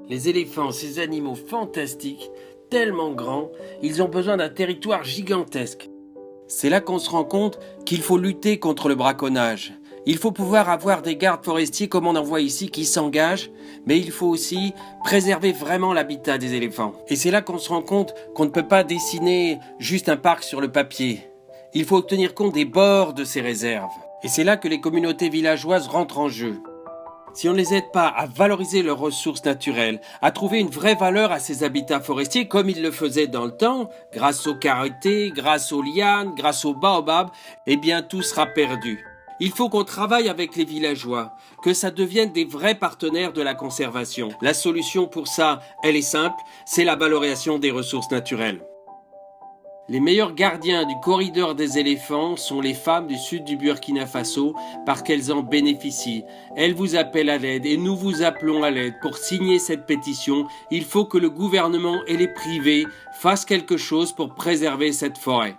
Les éléphants, ces animaux fantastiques, tellement grands, ils ont besoin d'un territoire gigantesque. C'est là qu'on se rend compte qu'il faut lutter contre le braconnage. Il faut pouvoir avoir des gardes forestiers comme on en voit ici qui s'engagent, mais il faut aussi préserver vraiment l'habitat des éléphants. Et c'est là qu'on se rend compte qu'on ne peut pas dessiner juste un parc sur le papier. Il faut tenir compte des bords de ces réserves. Et c'est là que les communautés villageoises rentrent en jeu. Si on ne les aide pas à valoriser leurs ressources naturelles, à trouver une vraie valeur à ces habitats forestiers comme ils le faisaient dans le temps, grâce aux karatés, grâce aux lianes, grâce aux baobabs, eh bien tout sera perdu. Il faut qu'on travaille avec les villageois, que ça devienne des vrais partenaires de la conservation. La solution pour ça, elle est simple, c'est la valorisation des ressources naturelles. Les meilleurs gardiens du corridor des éléphants sont les femmes du sud du Burkina Faso parce qu'elles en bénéficient. Elles vous appellent à l'aide et nous vous appelons à l'aide. Pour signer cette pétition, il faut que le gouvernement et les privés fassent quelque chose pour préserver cette forêt.